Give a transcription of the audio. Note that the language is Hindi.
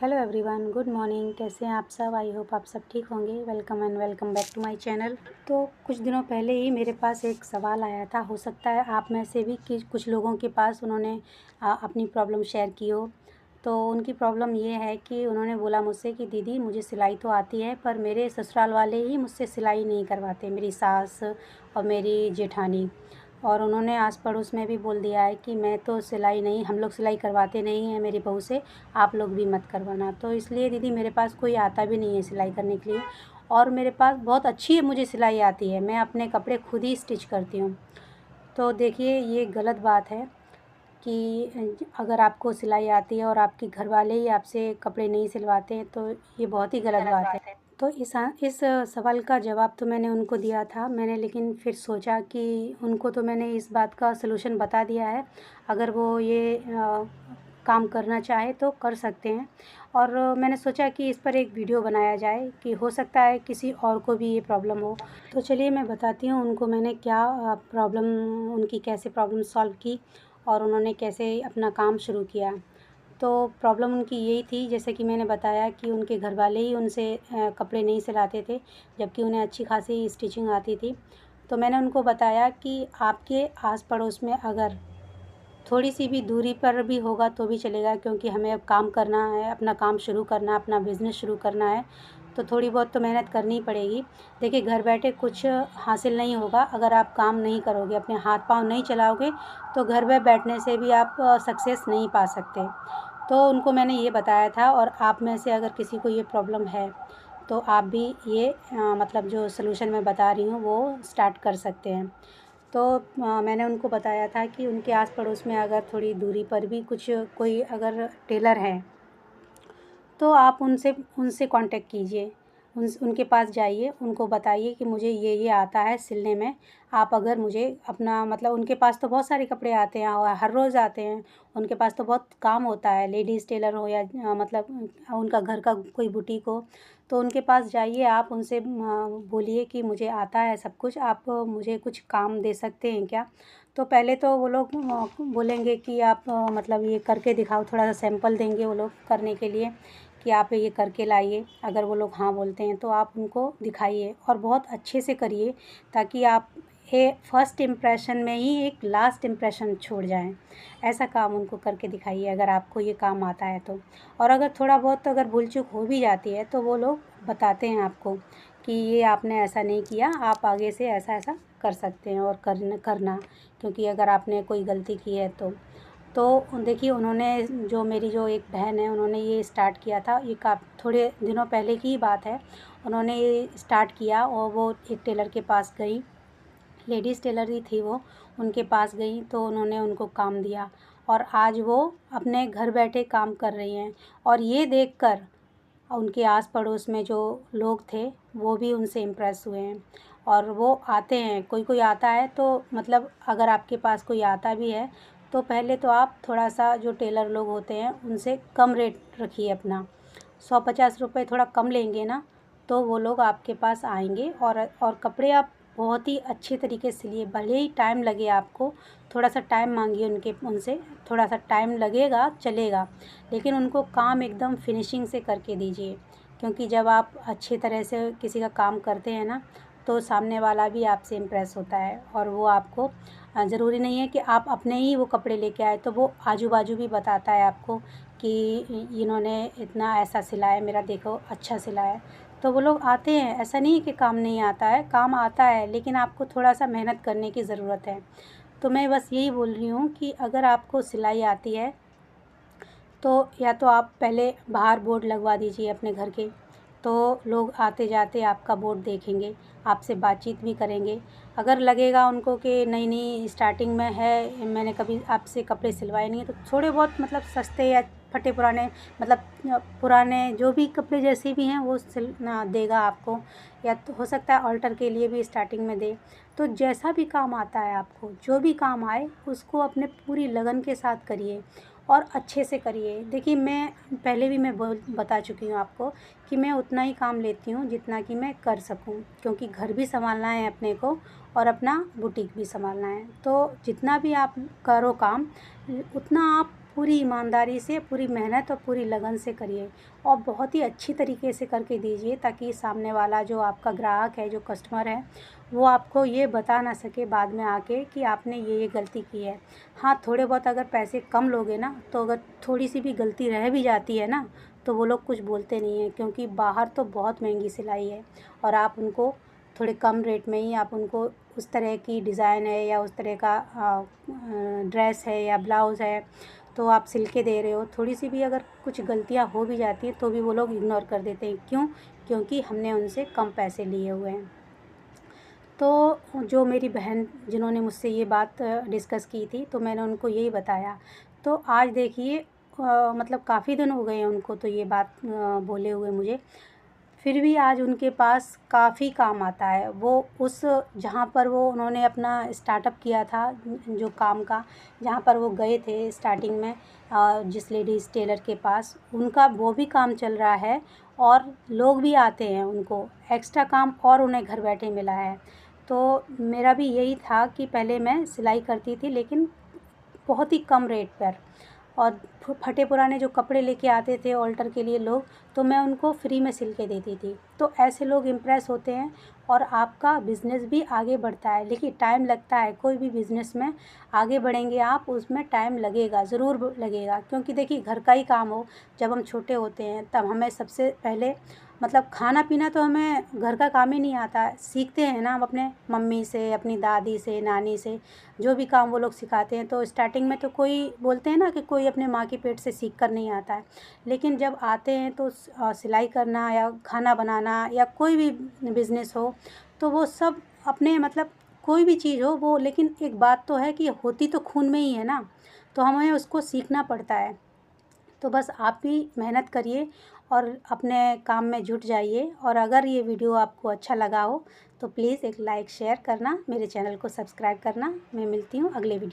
Hello everyone, good morning. कैसे हैं आप सब? आई होप आप सब ठीक होंगे। Welcome and welcome back to my channel. तो कुछ दिनों पहले ही मेरे पास एक सवाल आया था। हो सकता है आप में से भी कि कुछ लोगों के पास उन्होंने अपनी प्रॉब्लम शेयर की हो। तो उनकी प्रॉब्लम ये है कि उन्होंने बोला मुझसे कि दीदी मुझे सिलाई तो आती है, पर मेरे ससुराल वाले ही मुझसे सिलाई नहीं करवाते, मेरी सास और मेरी जेठानी। और उन्होंने आस पड़ोस में भी बोल दिया है कि मैं तो सिलाई नहीं, हम लोग सिलाई करवाते नहीं हैं मेरी बहू से, आप लोग भी मत करवाना। तो इसलिए दीदी मेरे पास कोई आता भी नहीं है सिलाई करने के लिए। और मेरे पास बहुत अच्छी मुझे सिलाई आती है, मैं अपने कपड़े खुद ही स्टिच करती हूँ। तो देखिए ये गलत बात है कि अगर आपको सिलाई आती है और आपके घर वाले ही आपसे कपड़े नहीं सिलवाते हैं, तो ये बहुत ही गलत बात है। तो इस सवाल का जवाब तो मैंने उनको दिया था, मैंने लेकिन फिर सोचा कि उनको तो मैंने इस बात का सलूशन बता दिया है। अगर वो ये काम करना चाहे तो कर सकते हैं। और मैंने सोचा कि इस पर एक वीडियो बनाया जाए कि हो सकता है किसी और को भी ये प्रॉब्लम हो। तो चलिए मैं बताती हूँ उनको मैंने क्या प्रॉब्लम, उनकी कैसे प्रॉब्लम सॉल्व की और उन्होंने कैसे अपना काम शुरू किया। तो प्रॉब्लम उनकी यही थी, जैसे कि मैंने बताया कि उनके घर वाले ही उनसे कपड़े नहीं सिलाते थे, जबकि उन्हें अच्छी खासी स्टिचिंग आती थी। तो मैंने उनको बताया कि आपके आस पड़ोस में अगर थोड़ी सी भी दूरी पर भी होगा तो भी चलेगा, क्योंकि हमें अब काम करना है, अपना काम शुरू करना, अपना बिज़नेस शुरू करना है, तो थोड़ी बहुत तो मेहनत करनी ही पड़ेगी। देखिए घर बैठे कुछ हासिल नहीं होगा अगर आप काम नहीं करोगे, अपने हाथ पाँव नहीं चलाओगे, तो घर में बैठने से भी आप सक्सेस नहीं पा सकते। तो उनको मैंने ये बताया था। और आप में से अगर किसी को ये प्रॉब्लम है तो आप भी ये मतलब जो सलूशन मैं बता रही हूँ वो स्टार्ट कर सकते हैं। तो मैंने उनको बताया था कि उनके आस पड़ोस में अगर थोड़ी दूरी पर भी कुछ कोई अगर टेलर है तो आप उनसे उनसे कांटेक्ट कीजिए, उनके पास जाइए, उनको बताइए कि मुझे ये आता है सिलने में। आप अगर मुझे अपना मतलब उनके पास तो बहुत सारे कपड़े आते हैं और हर रोज़ आते हैं, उनके पास तो बहुत काम होता है, लेडीज़ टेलर हो या मतलब उनका घर का कोई बुटीक हो। तो उनके पास जाइए, आप उनसे बोलिए कि मुझे आता है सब कुछ, आप मुझे कुछ काम दे सकते हैं क्या? तो पहले तो वो लोग बोलेंगे कि आप मतलब ये करके दिखाओ, थोड़ा सा सैंपल देंगे वो लोग करने के लिए कि आप ये करके लाइए। अगर वो लोग हाँ बोलते हैं तो आप उनको दिखाइए और बहुत अच्छे से करिए, ताकि आप फर्स्ट इम्प्रेशन में ही एक लास्ट इम्प्रेशन छोड़ जाएं। ऐसा काम उनको करके दिखाइए अगर आपको ये काम आता है तो। और अगर थोड़ा बहुत अगर भूल चूक हो भी जाती है तो वो लोग बताते हैं आपको कि ये आपने ऐसा नहीं किया, आप आगे से ऐसा ऐसा कर सकते हैं और करना, क्योंकि अगर आपने कोई गलती की है तो देखिए उन्होंने मेरी जो एक बहन है उन्होंने ये स्टार्ट किया था, ये थोड़े दिनों पहले की ही बात है। उन्होंने ये स्टार्ट किया और वो एक टेलर के पास गई, लेडीज़ टेलर ही थी वो, उनके पास गई तो उन्होंने उनको काम दिया और आज वो अपने घर बैठे काम कर रही हैं। और ये देखकर उनके आस पड़ोस में जो लोग थे वो भी उनसे इम्प्रेस हुए हैं और वो आते हैं। कोई कोई आता है तो मतलब अगर आपके पास कोई आता भी है तो पहले तो आप थोड़ा सा जो टेलर लोग होते हैं उनसे कम रेट रखिए अपना, 100-50 रुपये थोड़ा कम लेंगे ना, तो वो लोग आपके पास आएंगे। और कपड़े आप बहुत ही अच्छे तरीके से सिलिए, भले ही टाइम लगे आपको, थोड़ा सा टाइम मांगिए उनसे, थोड़ा सा टाइम लगेगा चलेगा, लेकिन उनको काम एकदम फिनिशिंग से करके दीजिए। क्योंकि जब आप अच्छे तरह से किसी का काम करते हैं ना, तो सामने वाला भी आपसे इम्प्रेस होता है और वो आपको ज़रूरी नहीं है कि आप अपने ही वो कपड़े लेके आए, तो वो आजू बाजू भी बताता है आपको कि इन्होंने इतना ऐसा सिला है, मेरा देखो अच्छा सिला है। तो वो लोग आते हैं, ऐसा नहीं है कि काम नहीं आता है, काम आता है, लेकिन आपको थोड़ा सा मेहनत करने की ज़रूरत है। तो मैं बस यही बोल रही हूँ कि अगर आपको सिलाई आती है तो या तो आप पहले बाहर बोर्ड लगवा दीजिए अपने घर के, तो लोग आते जाते आपका बोर्ड देखेंगे, आपसे बातचीत भी करेंगे। अगर लगेगा उनको कि नहीं नहीं स्टार्टिंग में है, मैंने कभी आपसे कपड़े सिलवाए नहीं हैं, तो थोड़े बहुत मतलब सस्ते या फटे पुराने मतलब पुराने जो भी कपड़े जैसे भी हैं वो देगा आपको, या तो हो सकता है ऑल्टर के लिए भी स्टार्टिंग में दे। तो जैसा भी काम आता है आपको, जो भी काम आए उसको अपने पूरी लगन के साथ करिए और अच्छे से करिए। देखिए मैं पहले भी मैं बता चुकी हूँ आपको कि मैं उतना ही काम लेती हूँ जितना कि मैं कर सकूँ, क्योंकि घर भी संभालना है अपने को और अपना बुटीक भी संभालना है। तो जितना भी आप करो काम, उतना आप पूरी ईमानदारी से, पूरी मेहनत और पूरी लगन से करिए और बहुत ही अच्छी तरीके से करके दीजिए, ताकि सामने वाला जो आपका ग्राहक है, जो कस्टमर है, वो आपको ये बता ना सके बाद में आके कि आपने ये गलती की है। हाँ, थोड़े बहुत अगर पैसे कम लोगे ना, तो अगर थोड़ी सी भी गलती रह भी जाती है ना, तो वो लोग कुछ बोलते नहीं हैं, क्योंकि बाहर तो बहुत महंगी सिलाई है और आप उनको थोड़े कम रेट में ही आप उनको उस तरह की डिज़ाइन है या उस तरह का ड्रेस है या ब्लाउज़ है, तो आप सिल के दे रहे हो। थोड़ी सी भी अगर कुछ गलतियाँ हो भी जाती हैं तो भी वो लोग इग्नोर कर देते हैं। क्यों? क्योंकि हमने उनसे कम पैसे लिए हुए हैं। तो जो मेरी बहन जिन्होंने मुझसे ये बात डिस्कस की थी, तो मैंने उनको यही बताया। तो आज देखिए मतलब काफ़ी दिन हो गए हैं उनको तो ये बात बोले हुए मुझे। फिर भी आज उनके पास काफ़ी काम आता है। वो उस जहाँ पर वो उन्होंने अपना स्टार्टअप किया था, जो काम का, जहाँ पर वो गए थे स्टार्टिंग में जिस लेडीज़ टेलर के पास, उनका वो भी काम चल रहा है और लोग भी आते हैं उनको, एक्स्ट्रा काम और उन्हें घर बैठे मिला है। तो मेरा भी यही था कि पहले मैं सिलाई करती थी, लेकिन बहुत ही कम रेट पर, और फटे पुराने जो कपड़े लेके आते थे ऑल्टर के लिए लोग, तो मैं उनको फ्री में सिल के देती थी। तो ऐसे लोग इम्प्रेस होते हैं और आपका बिज़नेस भी आगे बढ़ता है। लेकिन टाइम लगता है, कोई भी बिज़नेस में आगे बढ़ेंगे आप, उसमें टाइम लगेगा, ज़रूर लगेगा, क्योंकि देखिए घर का ही काम हो। जब हम छोटे होते हैं तब हमें सबसे पहले मतलब खाना पीना तो हमें घर का काम ही नहीं आता है, सीखते हैं ना हम अपने मम्मी से, अपनी दादी से, नानी से, जो भी काम वो लोग सिखाते हैं। तो स्टार्टिंग में तो कोई बोलते हैं ना कि कोई अपने माँ के पेट से सीख कर नहीं आता है, लेकिन जब आते हैं तो सिलाई करना या खाना बनाना या कोई भी बिज़नेस हो, तो वो सब अपने मतलब कोई भी चीज़ हो वो, लेकिन एक बात तो है कि होती तो खून में ही है ना, तो हमें उसको सीखना पड़ता है। तो बस आप भी मेहनत करिए और अपने काम में जुट जाइए। और अगर ये वीडियो आपको अच्छा लगा हो तो प्लीज़ एक लाइक शेयर करना, मेरे चैनल को सब्सक्राइब करना। मैं मिलती हूँ अगले वीडियो।